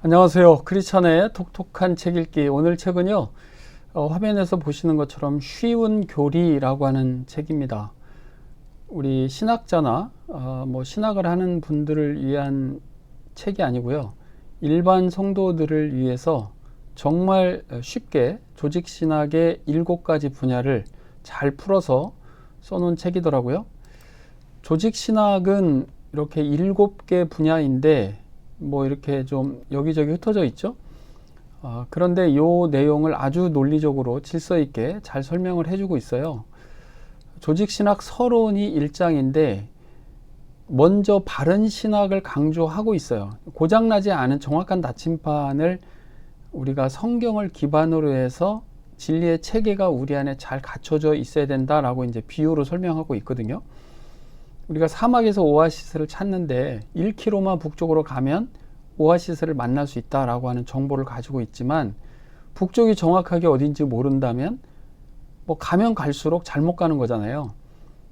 안녕하세요. 크리스찬의 톡톡한 책 읽기. 오늘 책은요, 화면에서 보시는 것처럼 쉬운 교리라고 하는 책입니다. 우리 신학자나 신학을 하는 분들을 위한 책이 아니고요. 일반 성도들을 위해서 정말 쉽게 조직신학의 7가지 분야를 잘 풀어서 써놓은 책이더라고요. 조직신학은 이렇게 7개 분야인데 이렇게 좀 여기저기 흩어져 있죠. 그런데 이 내용을 아주 논리적으로 질서 있게 잘 설명을 해주고 있어요. 조직신학 서론이 1장인데 먼저 바른 신학을 강조하고 있어요. 고장나지 않은 정확한 나침판을 우리가 성경을 기반으로 해서 진리의 체계가 우리 안에 잘 갖춰져 있어야 된다라고 이제 비유로 설명하고 있거든요. 우리가 사막에서 오아시스를 찾는데 1km만 북쪽으로 가면 오아시스를 만날 수 있다라고 하는 정보를 가지고 있지만 북쪽이 정확하게 어딘지 모른다면 가면 갈수록 잘못 가는 거잖아요.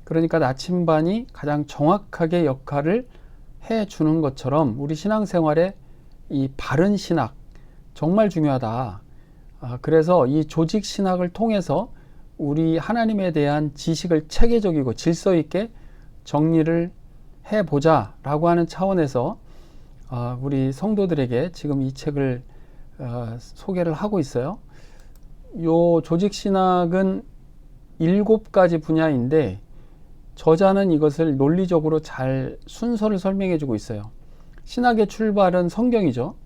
그러니까 나침반이 가장 정확하게 역할을 해주는 것처럼 우리 신앙생활에 이 바른 신학 정말 중요하다. 그래서 이 조직 신학을 통해서 우리 하나님에 대한 지식을 체계적이고 질서 있게 정리를 해보자 라고 하는 차원에서 우리 성도들에게 지금 이 책을 소개를 하고 있어요. 요 조직신학은 7가지 분야인데 저자는 이것을 논리적으로 잘 순서를 설명해 주고 있어요. 신학의 출발은 성경이죠.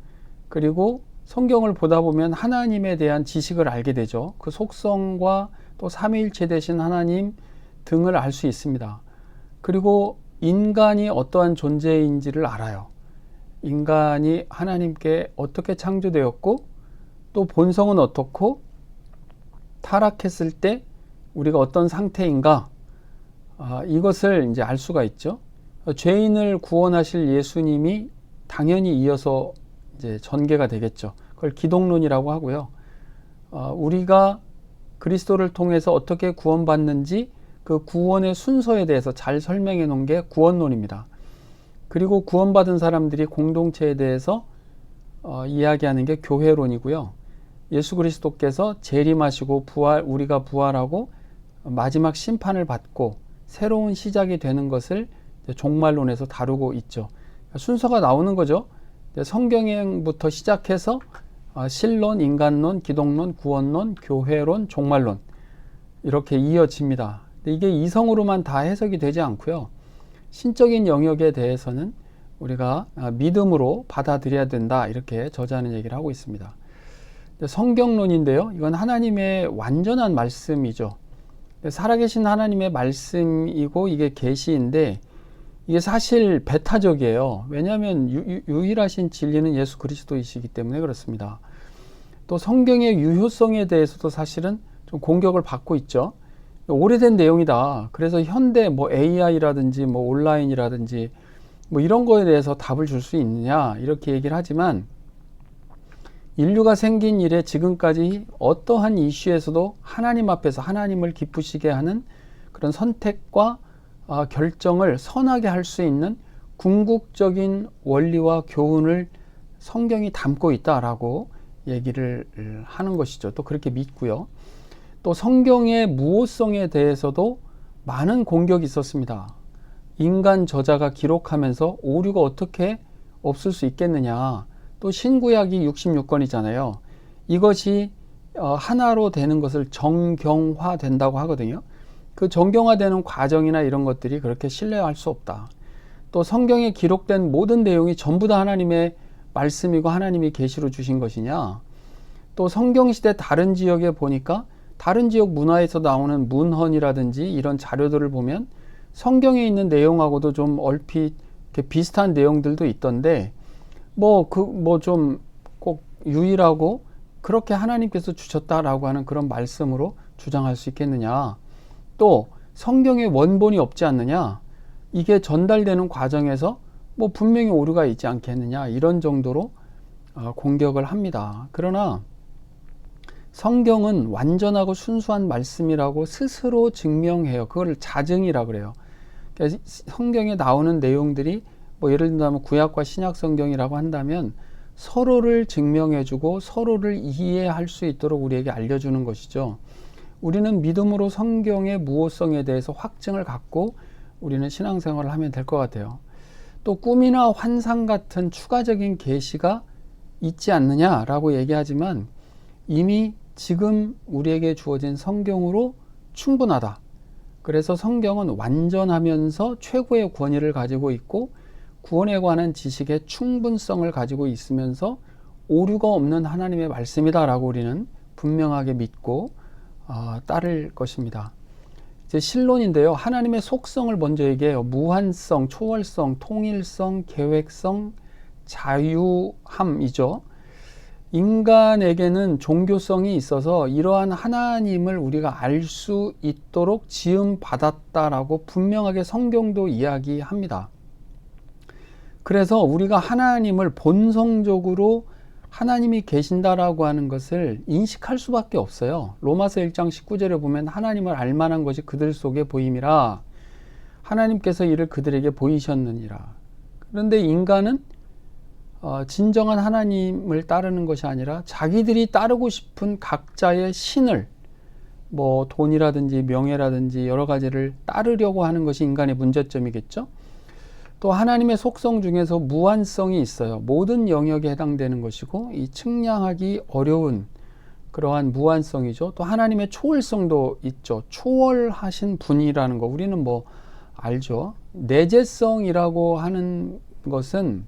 그리고 성경을 보다 보면 하나님에 대한 지식을 알게 되죠. 그 속성과 또 삼위일체 되신 하나님 등을 알 수 있습니다. 그리고 인간이 어떠한 존재인지를 알아요. 인간이 하나님께 어떻게 창조되었고 또 본성은 어떻고 타락했을 때 우리가 어떤 상태인가, 이것을 이제 알 수가 있죠. 죄인을 구원하실 예수님이 당연히 이어서 이제 전개가 되겠죠. 그걸 기독론이라고 하고요. 우리가 그리스도를 통해서 어떻게 구원받는지 그 구원의 순서에 대해서 잘 설명해 놓은 게 구원론입니다. 그리고 구원받은 사람들이 공동체에 대해서 이야기하는 게 교회론이고요. 예수 그리스도께서 재림하시고 우리가 부활하고 마지막 심판을 받고 새로운 시작이 되는 것을 종말론에서 다루고 있죠. 순서가 나오는 거죠. 성경부터 시작해서 신론, 인간론, 기독론, 구원론, 교회론, 종말론 이렇게 이어집니다. 이게 이성으로만 다 해석이 되지 않고요. 신적인 영역에 대해서는 우리가 믿음으로 받아들여야 된다. 이렇게 저자는 얘기를 하고 있습니다. 성경론인데요. 이건 하나님의 완전한 말씀이죠. 살아계신 하나님의 말씀이고 이게 계시인데 이게 사실 배타적이에요. 왜냐하면 유일하신 진리는 예수 그리스도이시기 때문에 그렇습니다. 또 성경의 유효성에 대해서도 사실은 좀 공격을 받고 있죠. 오래된 내용이다. 그래서 현대 AI라든지 온라인이라든지 이런 거에 대해서 답을 줄 수 있느냐 이렇게 얘기를 하지만 인류가 생긴 이래 지금까지 어떠한 이슈에서도 하나님 앞에서 하나님을 기쁘시게 하는 그런 선택과 결정을 선하게 할 수 있는 궁극적인 원리와 교훈을 성경이 담고 있다라고 얘기를 하는 것이죠. 또 그렇게 믿고요. 또 성경의 무호성에 대해서도 많은 공격이 있었습니다. 인간 저자가 기록하면서 오류가 어떻게 없을 수 있겠느냐. 또 신구약이 66권이잖아요. 이것이 하나로 되는 것을 정경화된다고 하거든요. 그 정경화되는 과정이나 이런 것들이 그렇게 신뢰할 수 없다. 또 성경에 기록된 모든 내용이 전부 다 하나님의 말씀이고 하나님이 계시로 주신 것이냐. 또 성경시대 다른 지역에 보니까 다른 지역 문화에서 나오는 문헌이라든지 이런 자료들을 보면 성경에 있는 내용하고도 좀 얼핏 비슷한 내용들도 있던데 좀 꼭 유일하고 그렇게 하나님께서 주셨다라고 하는 그런 말씀으로 주장할 수 있겠느냐. 또 성경에 원본이 없지 않느냐. 이게 전달되는 과정에서 분명히 오류가 있지 않겠느냐. 이런 정도로 공격을 합니다. 그러나 성경은 완전하고 순수한 말씀이라고 스스로 증명해요. 그걸 자증이라 그래요. 그러니까 성경에 나오는 내용들이 예를 들면 구약과 신약 성경이라고 한다면 서로를 증명해주고 서로를 이해할 수 있도록 우리에게 알려주는 것이죠. 우리는 믿음으로 성경의 무호성에 대해서 확증을 갖고 우리는 신앙생활을 하면 될 것 같아요. 또 꿈이나 환상 같은 추가적인 계시가 있지 않느냐라고 얘기하지만 이미 지금 우리에게 주어진 성경으로 충분하다. 그래서 성경은 완전하면서 최고의 권위를 가지고 있고 구원에 관한 지식의 충분성을 가지고 있으면서 오류가 없는 하나님의 말씀이다라고 우리는 분명하게 믿고 따를 것입니다. 이제 신론인데요. 하나님의 속성을 먼저 얘기해요. 무한성, 초월성, 통일성, 계획성, 자유함이죠. 인간에게는 종교성이 있어서 이러한 하나님을 우리가 알 수 있도록 지음 받았다라고 분명하게 성경도 이야기합니다. 그래서 우리가 하나님을 본성적으로 하나님이 계신다라고 하는 것을 인식할 수밖에 없어요. 로마서 1장 19절에 보면 하나님을 알만한 것이 그들 속에 보임이라 하나님께서 이를 그들에게 보이셨느니라. 그런데 인간은 진정한 하나님을 따르는 것이 아니라 자기들이 따르고 싶은 각자의 신을 뭐 돈이라든지 명예라든지 여러 가지를 따르려고 하는 것이 인간의 문제점이겠죠. 또 하나님의 속성 중에서 무한성이 있어요. 모든 영역에 해당되는 것이고 이 측량하기 어려운 그러한 무한성이죠. 또 하나님의 초월성도 있죠. 초월하신 분이라는 거 우리는 뭐 알죠. 내재성이라고 하는 것은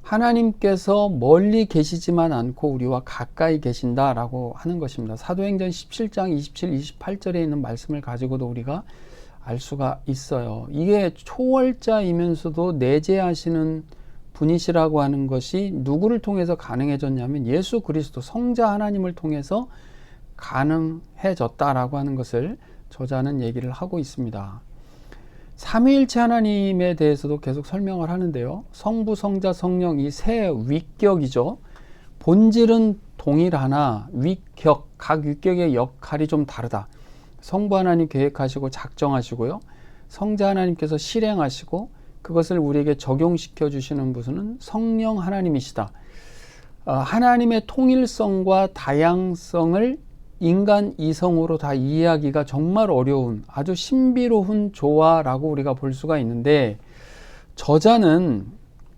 하나님께서 멀리 계시지만 않고 우리와 가까이 계신다라고 하는 것입니다. 사도행전 17장 27, 28절에 있는 말씀을 가지고도 우리가 알 수가 있어요. 이게 초월자이면서도 내재하시는 분이시라고 하는 것이 누구를 통해서 가능해졌냐면 예수 그리스도 성자 하나님을 통해서 가능해졌다라고 하는 것을 저자는 얘기를 하고 있습니다. 삼위일체 하나님에 대해서도 계속 설명을 하는데요. 성부, 성자, 성령 이 세 위격이죠. 본질은 동일하나 위격, 각 위격의 역할이 좀 다르다. 성부 하나님 계획하시고 작정하시고요. 성자 하나님께서 실행하시고 그것을 우리에게 적용시켜 주시는 분은 성령 하나님이시다. 하나님의 통일성과 다양성을 인간 이성으로 다 이해하기가 정말 어려운 아주 신비로운 조화라고 우리가 볼 수가 있는데 저자는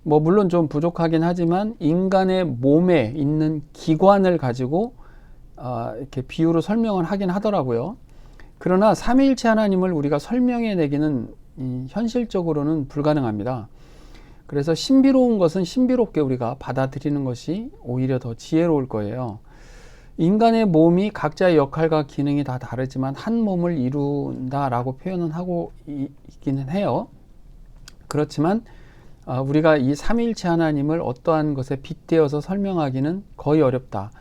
뭐 물론 좀 부족하긴 하지만 인간의 몸에 있는 기관을 가지고 이렇게 비유로 설명을 하긴 하더라고요. 그러나 삼위일체 하나님을 우리가 설명해내기는 현실적으로는 불가능합니다. 그래서 신비로운 것은 신비롭게 우리가 받아들이는 것이 오히려 더 지혜로울 거예요. 인간의 몸이 각자의 역할과 기능이 다 다르지만 한 몸을 이룬다라고 표현은 하고 있기는 해요. 그렇지만 우리가 이 삼위일체 하나님을 어떠한 것에 빗대어서 설명하기는 거의 어렵다.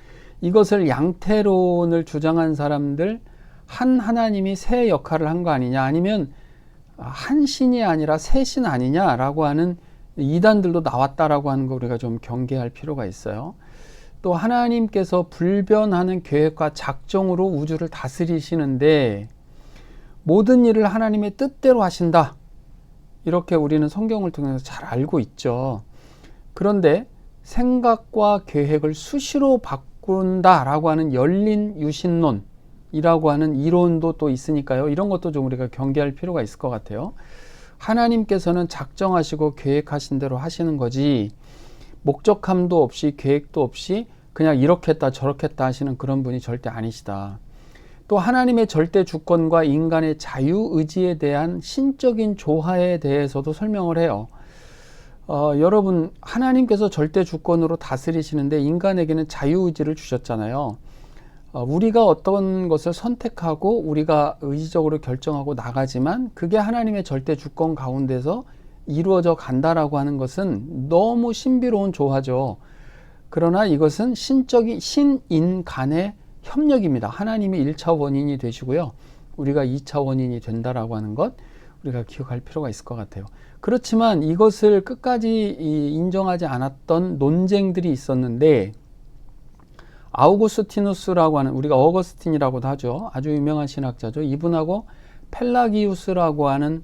이것을 양태론을 주장한 사람들 한 하나님이 세 역할을 한 거 아니냐 아니면 한 신이 아니라 세 신 아니냐라고 하는 이단들도 나왔다라고 하는 거 우리가 좀 경계할 필요가 있어요. 또 하나님께서 불변하는 계획과 작정으로 우주를 다스리시는데 모든 일을 하나님의 뜻대로 하신다. 이렇게 우리는 성경을 통해서 잘 알고 있죠. 그런데 생각과 계획을 수시로 바꾼다라고 하는 열린 유신론이라고 하는 이론도 또 있으니까요. 이런 것도 좀 우리가 경계할 필요가 있을 것 같아요. 하나님께서는 작정하시고 계획하신 대로 하시는 거지 목적함도 없이 계획도 없이 그냥 이렇게 했다 저렇게 했다 하시는 그런 분이 절대 아니시다. 또 하나님의 절대 주권과 인간의 자유의지에 대한 신적인 조화에 대해서도 설명을 해요. 여러분 하나님께서 절대 주권으로 다스리시는데 인간에게는 자유의지를 주셨잖아요. 우리가 어떤 것을 선택하고 우리가 의지적으로 결정하고 나가지만 그게 하나님의 절대 주권 가운데서 이루어져 간다라고 하는 것은 너무 신비로운 조화죠. 그러나 이것은 신인 간의 협력입니다. 하나님이 1차 원인이 되시고요. 우리가 2차 원인이 된다라고 하는 것 우리가 기억할 필요가 있을 것 같아요. 그렇지만 이것을 끝까지 인정하지 않았던 논쟁들이 있었는데 아우구스티누스라고 하는 우리가 어거스틴이라고도 하죠. 아주 유명한 신학자죠. 이분하고 펠라기우스라고 하는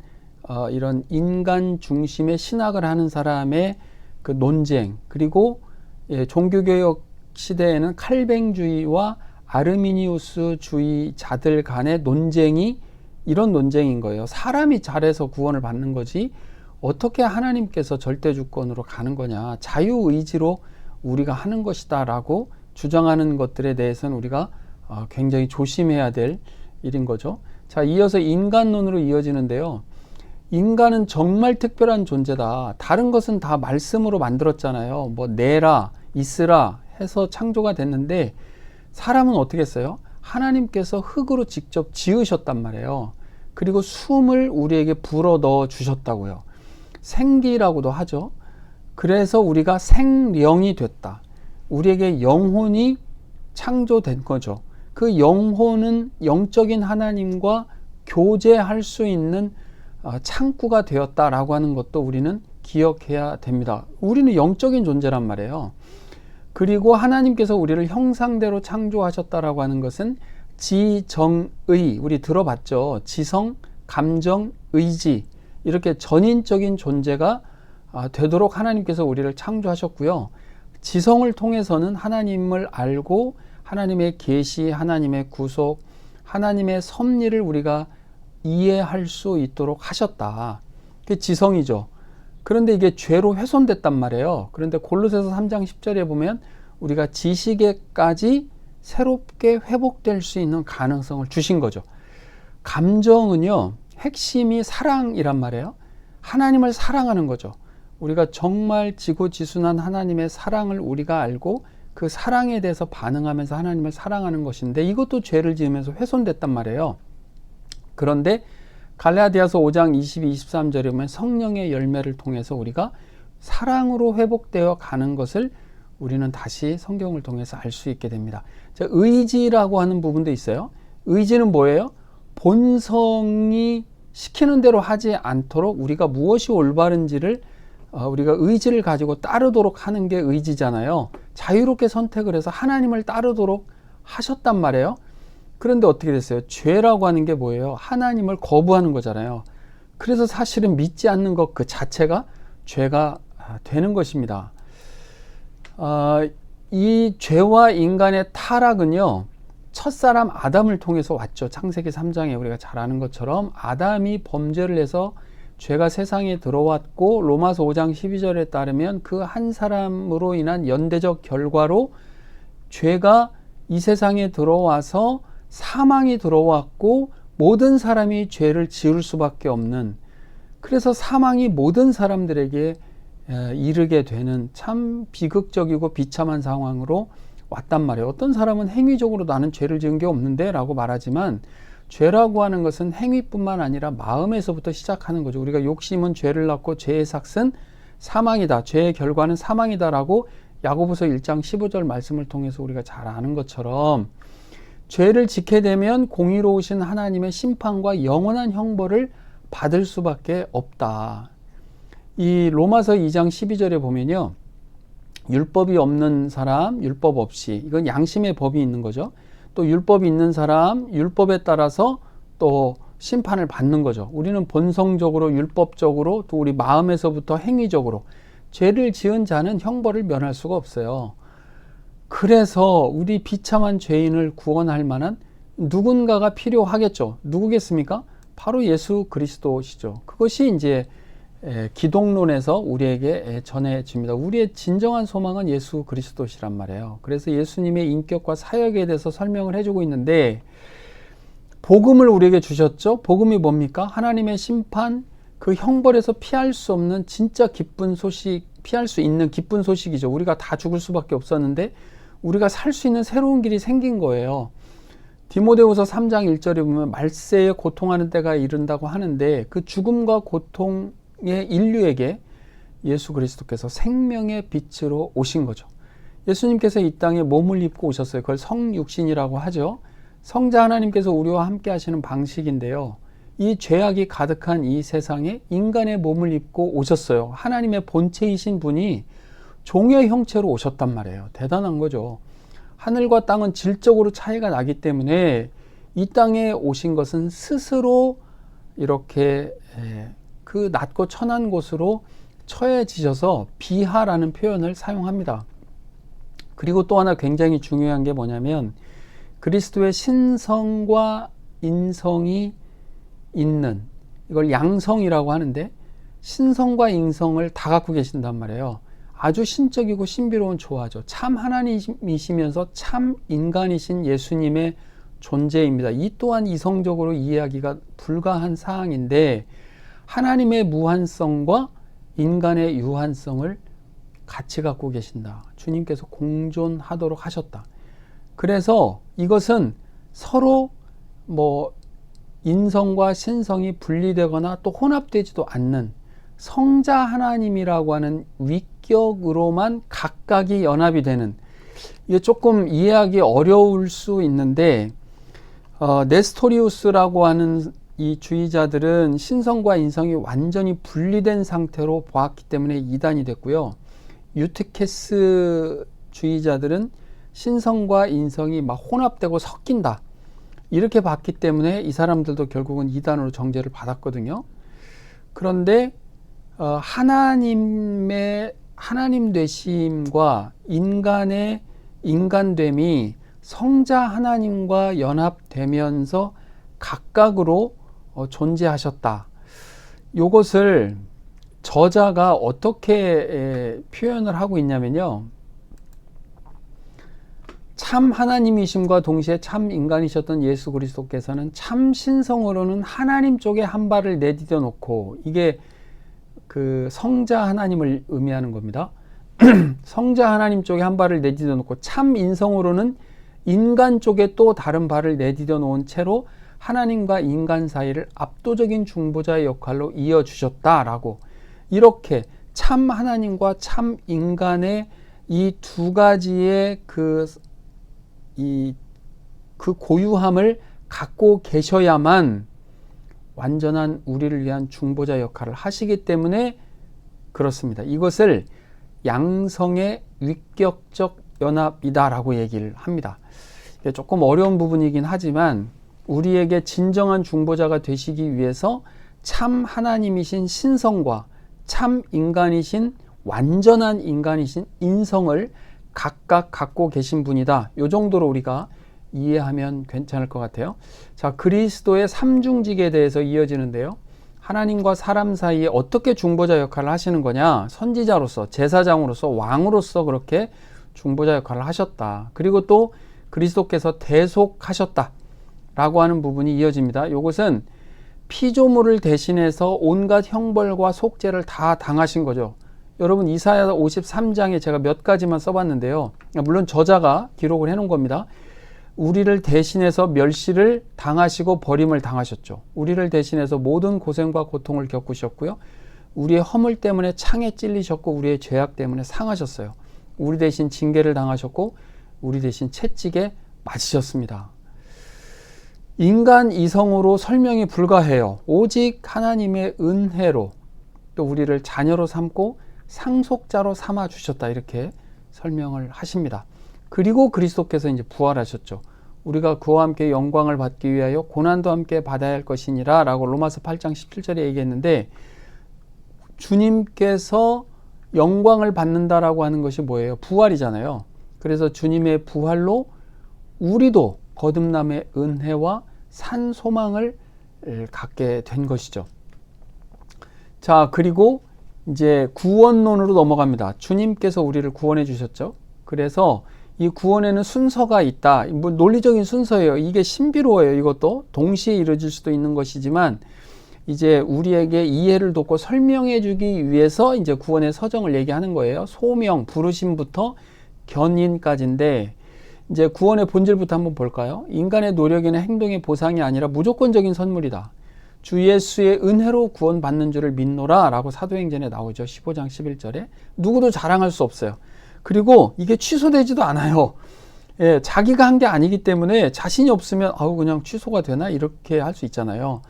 이런 인간 중심의 신학을 하는 사람의 그 논쟁, 그리고 종교개혁 시대에는 칼뱅주의와 아르미니우스주의자들 간의 논쟁이 이런 논쟁인 거예요. 사람이 잘해서 구원을 받는 거지 어떻게 하나님께서 절대주권으로 가는 거냐, 자유의지로 우리가 하는 것이다 라고 주장하는 것들에 대해서는 우리가 굉장히 조심해야 될 일인 거죠. 자, 이어서 인간론으로 이어지는데요. 인간은 정말 특별한 존재다. 다른 것은 다 말씀으로 만들었잖아요. 뭐 내라, 있으라 해서 창조가 됐는데 사람은 어떻게 했어요? 하나님께서 흙으로 직접 지으셨단 말이에요. 그리고 숨을 우리에게 불어 넣어 주셨다고요. 생기라고도 하죠. 그래서 우리가 생령이 됐다. 우리에게 영혼이 창조된 거죠. 그 영혼은 영적인 하나님과 교제할 수 있는 창구가 되었다라고 하는 것도 우리는 기억해야 됩니다. 우리는 영적인 존재란 말이에요. 그리고 하나님께서 우리를 형상대로 창조하셨다라고 하는 것은 지정의, 우리 들어봤죠. 지성, 감정, 의지, 이렇게 전인적인 존재가 되도록 하나님께서 우리를 창조하셨고요. 지성을 통해서는 하나님을 알고 하나님의 계시, 하나님의 구속, 하나님의 섭리를 우리가 이해할 수 있도록 하셨다. 그게 지성이죠. 그런데 이게 죄로 훼손됐단 말이에요. 그런데 골로새서 3장 10절에 보면 우리가 지식에까지 새롭게 회복될 수 있는 가능성을 주신 거죠. 감정은요, 핵심이 사랑이란 말이에요. 하나님을 사랑하는 거죠. 우리가 정말 지고지순한 하나님의 사랑을 우리가 알고 그 사랑에 대해서 반응하면서 하나님을 사랑하는 것인데 이것도 죄를 지으면서 훼손됐단 말이에요. 그런데 갈라디아서 5장 22, 23절에 보면 성령의 열매를 통해서 우리가 사랑으로 회복되어 가는 것을 우리는 다시 성경을 통해서 알 수 있게 됩니다. 자, 의지라고 하는 부분도 있어요. 의지는 뭐예요? 본성이 시키는 대로 하지 않도록 우리가 무엇이 올바른지를 우리가 의지를 가지고 따르도록 하는 게 의지잖아요. 자유롭게 선택을 해서 하나님을 따르도록 하셨단 말이에요. 그런데 어떻게 됐어요? 죄라고 하는 게 뭐예요? 하나님을 거부하는 거잖아요. 그래서 사실은 믿지 않는 것 그 자체가 죄가 되는 것입니다. 이 죄와 인간의 타락은요, 첫사람 아담을 통해서 왔죠. 창세기 3장에 우리가 잘 아는 것처럼 아담이 범죄를 해서 죄가 세상에 들어왔고 로마서 5장 12절에 따르면 그 한 사람으로 인한 연대적 결과로 죄가 이 세상에 들어와서 사망이 들어왔고 모든 사람이 죄를 지을 수밖에 없는, 그래서 사망이 모든 사람들에게 이르게 되는 참 비극적이고 비참한 상황으로 왔단 말이에요. 어떤 사람은 행위적으로 나는 죄를 지은 게 없는데 라고 말하지만 죄라고 하는 것은 행위뿐만 아니라 마음에서부터 시작하는 거죠. 우리가 욕심은 죄를 낳고 죄의 삭은 사망이다. 죄의 결과는 사망이다 라고 야고보서 1장 15절 말씀을 통해서 우리가 잘 아는 것처럼 죄를 짓게 되면 공의로우신 하나님의 심판과 영원한 형벌을 받을 수밖에 없다. 이 로마서 2장 12절에 보면요, 율법이 없는 사람, 율법 없이, 이건 양심의 법이 있는 거죠. 또 율법이 있는 사람, 율법에 따라서 또 심판을 받는 거죠. 우리는 본성적으로, 율법적으로, 또 우리 마음에서부터 행위적으로 죄를 지은 자는 형벌을 면할 수가 없어요. 그래서 우리 비참한 죄인을 구원할 만한 누군가가 필요하겠죠. 누구겠습니까? 바로 예수 그리스도시죠. 그것이 이제 기독론에서 우리에게 전해집니다. 우리의 진정한 소망은 예수 그리스도시란 말이에요. 그래서 예수님의 인격과 사역에 대해서 설명을 해주고 있는데, 복음을 우리에게 주셨죠. 복음이 뭡니까? 하나님의 심판, 그 형벌에서 피할 수 없는 진짜 기쁜 소식, 피할 수 있는 기쁜 소식이죠. 우리가 다 죽을 수밖에 없었는데 우리가 살 수 있는 새로운 길이 생긴 거예요. 디모데후서 3장 1절에 보면 말세에 고통하는 때가 이른다고 하는데 그 죽음과 고통의 인류에게 예수 그리스도께서 생명의 빛으로 오신 거죠. 예수님께서 이 땅에 몸을 입고 오셨어요. 그걸 성육신이라고 하죠. 성자 하나님께서 우리와 함께 하시는 방식인데요. 이 죄악이 가득한 이 세상에 인간의 몸을 입고 오셨어요. 하나님의 본체이신 분이 종의 형체로 오셨단 말이에요. 대단한 거죠. 하늘과 땅은 질적으로 차이가 나기 때문에 이 땅에 오신 것은 스스로 이렇게 그 낮고 천한 곳으로 처해지셔서 비하라는 표현을 사용합니다. 그리고 또 하나 굉장히 중요한 게 뭐냐면 그리스도의 신성과 인성이 있는, 이걸 양성이라고 하는데 신성과 인성을 다 갖고 계신단 말이에요. 아주 신적이고 신비로운 조화죠. 참 하나님이시면서 참 인간이신 예수님의 존재입니다. 이 또한 이성적으로 이해하기가 불가한 사항인데 하나님의 무한성과 인간의 유한성을 같이 갖고 계신다. 주님께서 공존하도록 하셨다. 그래서 이것은 서로 인성과 신성이 분리되거나 또 혼합되지도 않는 성자 하나님이라고 하는 위격으로만 각각이 연합이 되는, 이게 조금 이해하기 어려울 수 있는데 네스토리우스라고 하는 이 주의자들은 신성과 인성이 완전히 분리된 상태로 보았기 때문에 이단이 됐고요. 유트케스 주의자들은 신성과 인성이 막 혼합되고 섞인다, 이렇게 봤기 때문에 이 사람들도 결국은 이단으로 정죄를 받았거든요. 그런데 하나님의 하나님 되심과 인간의 인간됨이 성자 하나님과 연합되면서 각각으로 존재하셨다. 이것을 저자가 어떻게 표현을 하고 있냐면요. 참 하나님이심과 동시에 참 인간이셨던 예수 그리스도께서는 참 신성으로는 하나님 쪽에 한 발을 내디뎌 놓고, 이게 그 성자 하나님을 의미하는 겁니다. 성자 하나님 쪽에 한 발을 내디뎌 놓고 참 인성으로는 인간 쪽에 또 다른 발을 내디뎌 놓은 채로 하나님과 인간 사이를 압도적인 중보자의 역할로 이어주셨다라고, 이렇게 참 하나님과 참 인간의 이 두 가지의 그 고유함을 갖고 계셔야만 완전한 우리를 위한 중보자 역할을 하시기 때문에 그렇습니다. 이것을 양성의 위격적 연합이다라고 얘기를 합니다. 조금 어려운 부분이긴 하지만 우리에게 진정한 중보자가 되시기 위해서 참 하나님이신 신성과 참 인간이신 완전한 인간이신 인성을 각각 갖고 계신 분이다. 이 정도로 우리가 이해하면 괜찮을 것 같아요. 자, 그리스도의 삼중직에 대해서 이어지는데요. 하나님과 사람 사이에 어떻게 중보자 역할을 하시는 거냐? 선지자로서, 제사장으로서, 왕으로서 그렇게 중보자 역할을 하셨다. 그리고 또 그리스도께서 대속하셨다 라고 하는 부분이 이어집니다. 이것은 피조물을 대신해서 온갖 형벌과 속죄를 다 당하신 거죠. 여러분, 이사야 53장에 제가 몇 가지만 써봤는데요. 물론 저자가 기록을 해놓은 겁니다. 우리를 대신해서 멸시를 당하시고 버림을 당하셨죠. 우리를 대신해서 모든 고생과 고통을 겪으셨고요. 우리의 허물 때문에 창에 찔리셨고 우리의 죄악 때문에 상하셨어요. 우리 대신 징계를 당하셨고 우리 대신 채찍에 맞으셨습니다. 인간 이성으로 설명이 불가해요. 오직 하나님의 은혜로 또 우리를 자녀로 삼고 상속자로 삼아 주셨다, 이렇게 설명을 하십니다. 그리고 그리스도께서 이제 부활하셨죠. 우리가 그와 함께 영광을 받기 위하여 고난도 함께 받아야 할 것이니라 라고 로마서 8장 17절에 얘기했는데, 주님께서 영광을 받는다라고 하는 것이 뭐예요? 부활이잖아요. 그래서 주님의 부활로 우리도 거듭남의 은혜와 산 소망을 갖게 된 것이죠. 자, 그리고 이제 구원론으로 넘어갑니다. 주님께서 우리를 구원해 주셨죠. 그래서 이 구원에는 순서가 있다. 뭐 논리적인 순서예요. 이게 신비로워요. 이것도 동시에 이루어질 수도 있는 것이지만 이제 우리에게 이해를 돕고 설명해 주기 위해서 이제 구원의 서정을 얘기하는 거예요. 소명, 부르심부터 견인까지인데, 이제 구원의 본질부터 한번 볼까요? 인간의 노력이나 행동의 보상이 아니라 무조건적인 선물이다. 주 예수의 은혜로 구원받는 줄을 믿노라 라고 사도행전에 나오죠. 15장 11절에. 누구도 자랑할 수 없어요. 그리고 이게 취소되지도 않아요. 예, 자기가 한 게 아니기 때문에 자신이 없으면 그냥 취소가 되나? 이렇게 할 수 있잖아요.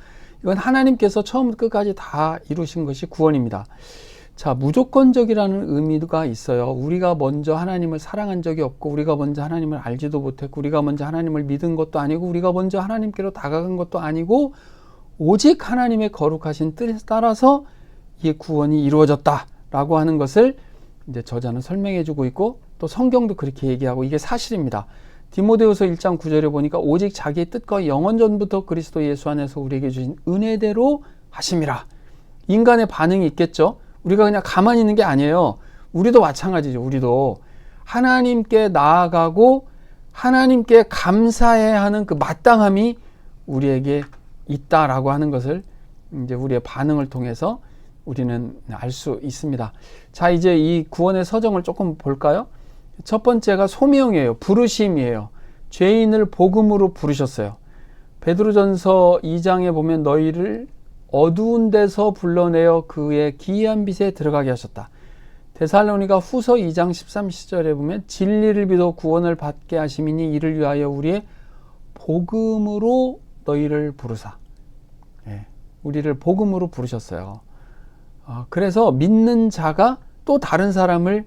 이건 하나님께서 처음부터 끝까지 다 이루신 것이 구원입니다. 자, 무조건적이라는 의미가 있어요. 우리가 먼저 하나님을 사랑한 적이 없고, 우리가 먼저 하나님을 알지도 못했고, 우리가 먼저 하나님을 믿은 것도 아니고, 우리가 먼저 하나님께로 다가간 것도 아니고, 오직 하나님의 거룩하신 뜻에 따라서 이 구원이 이루어졌다 라고 하는 것을 이제 저자는 설명해 주고 있고, 또 성경도 그렇게 얘기하고 이게 사실입니다. 디모데후서 1장 9절에 보니까 오직 자기의 뜻과 영원 전부터 그리스도 예수 안에서 우리에게 주신 은혜대로 하심이라. 인간의 반응이 있겠죠. 우리가 그냥 가만히 있는 게 아니에요. 우리도 마찬가지죠. 우리도 하나님께 나아가고 하나님께 감사해야 하는 그 마땅함이 우리에게 있다라고 하는 것을 이제 우리의 반응을 통해서 우리는 알 수 있습니다. 자, 이제 이 구원의 서정을 조금 볼까요? 첫 번째가 소명이에요. 부르심이에요. 죄인을 복음으로 부르셨어요. 베드로전서 2장에 보면 너희를 어두운 데서 불러내어 그의 기이한 빛에 들어가게 하셨다. 데살로니가 후서 2장 13절에 보면 진리를 믿어 구원을 받게 하심이니 이를 위하여 우리의 복음으로 너희를 부르사. 우리를 복음으로 부르셨어요. 그래서 믿는 자가 또 다른 사람을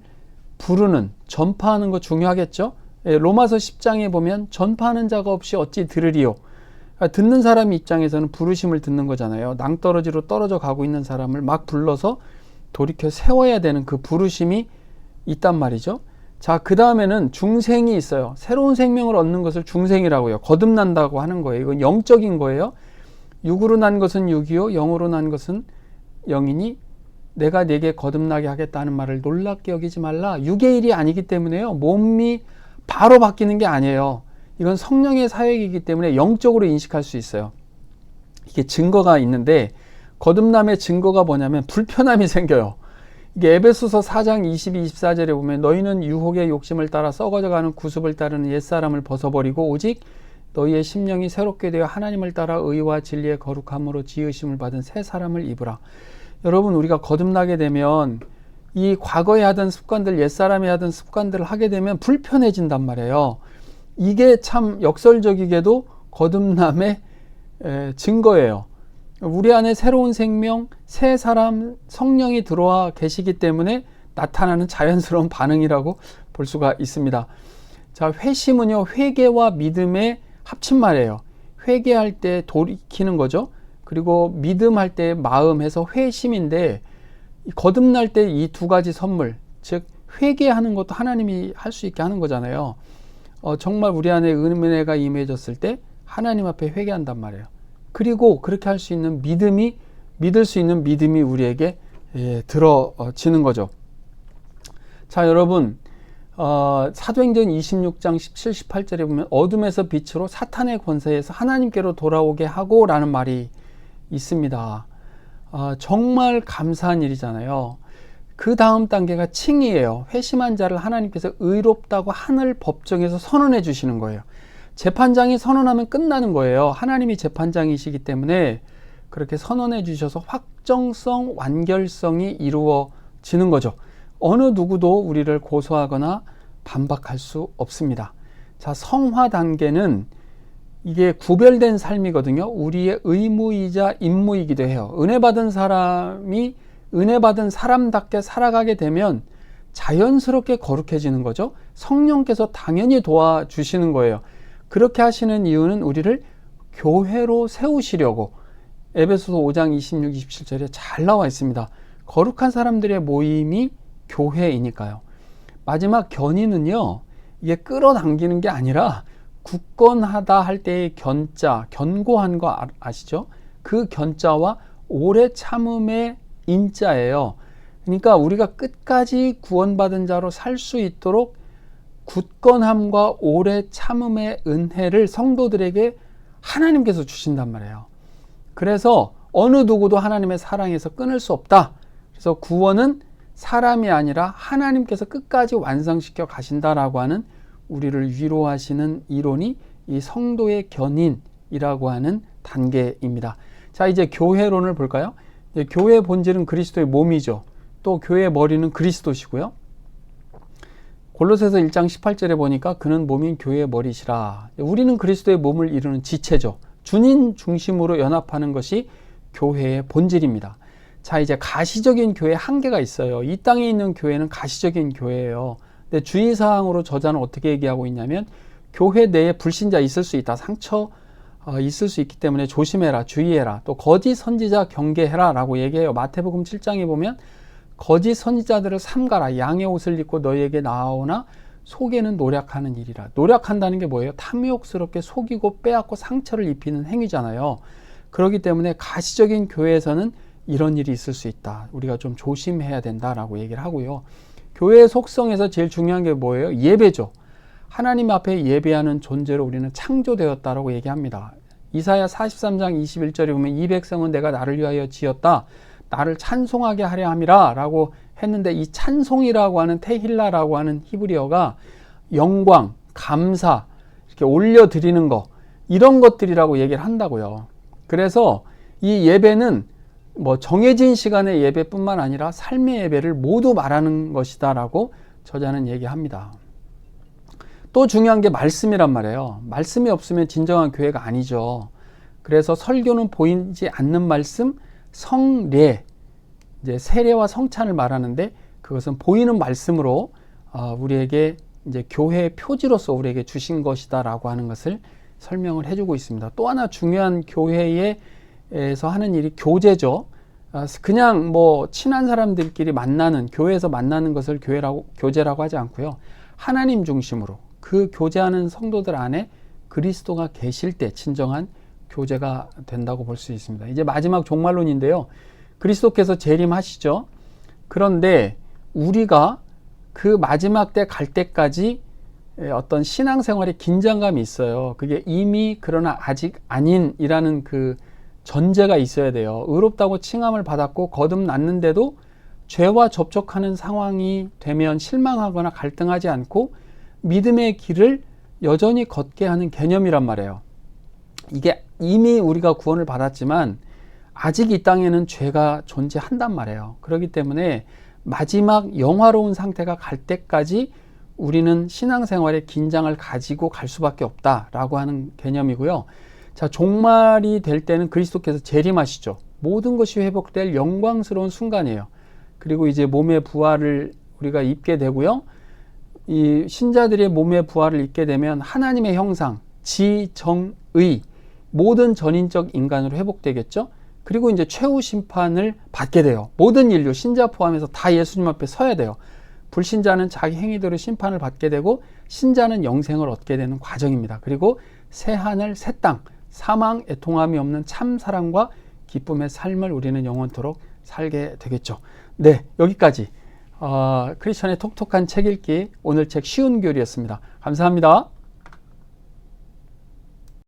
부르는, 전파하는 거 중요하겠죠. 로마서 10장에 보면 전파하는 자가 없이 어찌 들으리요. 듣는 사람 입장에서는 부르심을 듣는 거잖아요. 낭떠러지로 떨어져 가고 있는 사람을 막 불러서 돌이켜 세워야 되는 그 부르심이 있단 말이죠. 자, 그 다음에는 중생이 있어요. 새로운 생명을 얻는 것을 중생이라고요. 거듭난다고 하는 거예요. 이건 영적인 거예요. 육으로 난 것은 육이요 영으로 난 것은 영이니 내가 네게 거듭나게 하겠다는 말을 놀랍게 여기지 말라. 육의 일이 아니기 때문에요. 몸이 바로 바뀌는 게 아니에요. 이건 성령의 사역이기 때문에 영적으로 인식할 수 있어요. 이게 증거가 있는데 거듭남의 증거가 뭐냐면 불편함이 생겨요. 이게 에베소서 4장 22, 24절에 보면 너희는 유혹의 욕심을 따라 썩어져가는 구습을 따르는 옛사람을 벗어버리고 오직 너희의 심령이 새롭게 되어 하나님을 따라 의와 진리의 거룩함으로 지으심을 받은 새 사람을 입으라. 여러분, 우리가 거듭나게 되면 이 과거에 하던 습관들, 옛사람이 하던 습관들을 하게 되면 불편해진단 말이에요. 이게 참 역설적이게도 거듭남의 증거예요. 우리 안에 새로운 생명, 새 사람, 성령이 들어와 계시기 때문에 나타나는 자연스러운 반응이라고 볼 수가 있습니다. 자, 회심은요, 회개와 믿음의 합친말이에요. 회개할 때 돌이키는 거죠. 그리고 믿음할 때 마음해서 회심인데, 거듭날 때 이 두 가지 선물, 즉 회개하는 것도 하나님이 할 수 있게 하는 거잖아요. 정말 우리 안에 은혜가 임해졌을 때 하나님 앞에 회개한단 말이에요. 그리고 그렇게 할 수 있는 믿음이, 믿을 수 있는 믿음이 우리에게 들어지는 거죠. 자, 여러분, 사도행전 26장 17, 18절에 보면 어둠에서 빛으로 사탄의 권세에서 하나님께로 돌아오게 하고 라는 말이 있습니다. 정말 감사한 일이잖아요. 그 다음 단계가 칭의예요. 회심한 자를 하나님께서 의롭다고 하늘 법정에서 선언해 주시는 거예요. 재판장이 선언하면 끝나는 거예요. 하나님이 재판장이시기 때문에 그렇게 선언해 주셔서 확정성, 완결성이 이루어지는 거죠. 어느 누구도 우리를 고소하거나 반박할 수 없습니다. 자, 성화 단계는 이게 구별된 삶이거든요. 우리의 의무이자 임무이기도 해요. 은혜 받은 사람이 은혜 받은 사람답게 살아가게 되면 자연스럽게 거룩해지는 거죠. 성령께서 당연히 도와주시는 거예요. 그렇게 하시는 이유는 우리를 교회로 세우시려고 에베소서 5장 26, 27절에 잘 나와 있습니다. 거룩한 사람들의 모임이 교회이니까요. 마지막 견인은요, 이게 끌어당기는 게 아니라 굳건하다 할 때의 견자, 견고한 거 아시죠? 그 견자와 오래 참음의 인자예요. 그러니까 우리가 끝까지 구원받은 자로 살 수 있도록 굳건함과 오래 참음의 은혜를 성도들에게 하나님께서 주신단 말이에요. 그래서 어느 누구도 하나님의 사랑에서 끊을 수 없다. 그래서 구원은 사람이 아니라 하나님께서 끝까지 완성시켜 가신다라고 하는 우리를 위로하시는 이론이 이 성도의 견인이라고 하는 단계입니다. 자, 이제 교회론을 볼까요? 교회의 본질은 그리스도의 몸이죠. 또 교회의 머리는 그리스도시고요. 골로새서 1장 18절에 보니까 그는 몸인 교회의 머리시라. 우리는 그리스도의 몸을 이루는 지체죠. 주님 중심으로 연합하는 것이 교회의 본질입니다. 자, 이제 가시적인 교회 한계가 있어요. 이 땅에 있는 교회는 가시적인 교회예요. 근데 주의사항으로 저자는 어떻게 얘기하고 있냐면 교회 내에 불신자 있을 수 있다. 상처 있을 수 있기 때문에 조심해라, 주의해라. 또 거짓 선지자 경계해라 라고 얘기해요. 마태복음 7장에 보면 거짓 선지자들을 삼가라. 양의 옷을 입고 너희에게 나오나 속에는 노력하는 일이라. 노력한다는 게 뭐예요? 탐욕스럽게 속이고 빼앗고 상처를 입히는 행위잖아요. 그렇기 때문에 가시적인 교회에서는 이런 일이 있을 수 있다. 우리가 좀 조심해야 된다라고 얘기를 하고요. 교회의 속성에서 제일 중요한 게 뭐예요? 예배죠. 하나님 앞에 예배하는 존재로 우리는 창조되었다라고 얘기합니다. 이사야 43장 21절에 보면 이 백성은 내가 나를 위하여 지었다. 나를 찬송하게 하려 함이라 라고 했는데, 이 찬송이라고 하는 테힐라라고 하는 히브리어가 영광, 감사, 이렇게 올려드리는 거, 이런 것들이라고 얘기를 한다고요. 그래서 이 예배는 뭐 정해진 시간의 예배뿐만 아니라 삶의 예배를 모두 말하는 것이다 라고 저자는 얘기합니다. 또 중요한 게 말씀이란 말이에요. 말씀이 없으면 진정한 교회가 아니죠. 그래서 설교는 보이지 않는 말씀, 성례, 이제 세례와 성찬을 말하는데, 그것은 보이는 말씀으로 우리에게 이제 교회의 표지로서 우리에게 주신 것이다라고 하는 것을 설명을 해주고 있습니다. 또 하나 중요한 교회에서 하는 일이 교제죠. 그냥 뭐 친한 사람들끼리 만나는, 교회에서 만나는 것을 교제라고 하지 않고요. 하나님 중심으로 그 교제하는 성도들 안에 그리스도가 계실 때 진정한 교제가 된다고 볼 수 있습니다. 이제 마지막 종말론인데요. 그리스도께서 재림하시죠. 그런데 우리가 그 마지막 때 갈 때까지 어떤 신앙생활에 긴장감이 있어요. 그게 이미 그러나 아직 아닌이라는 그 전제가 있어야 돼요. 의롭다고 칭함을 받았고 거듭났는데도 죄와 접촉하는 상황이 되면 실망하거나 갈등하지 않고 믿음의 길을 여전히 걷게 하는 개념이란 말이에요. 이게 이미 우리가 구원을 받았지만 아직 이 땅에는 죄가 존재한단 말이에요. 그렇기 때문에 마지막 영화로운 상태가 갈 때까지 우리는 신앙생활에 긴장을 가지고 갈 수밖에 없다라고 하는 개념이고요. 자, 종말이 될 때는 그리스도께서 재림하시죠. 모든 것이 회복될 영광스러운 순간이에요. 그리고 이제 몸의 부활을 우리가 입게 되고요. 이 신자들의 몸의 부활을 입게 되면 하나님의 형상, 지정의, 모든 전인적 인간으로 회복되겠죠. 그리고 이제 최후 심판을 받게 돼요. 모든 인류, 신자 포함해서 다 예수님 앞에 서야 돼요. 불신자는 자기 행위대로 심판을 받게 되고 신자는 영생을 얻게 되는 과정입니다. 그리고 새 하늘, 새 땅, 사망, 애통함이 없는 참 사랑과 기쁨의 삶을 우리는 영원토록 살게 되겠죠. 네, 여기까지 크리스천의 톡톡한 책 읽기, 오늘 책 쉬운 교리였습니다. 감사합니다.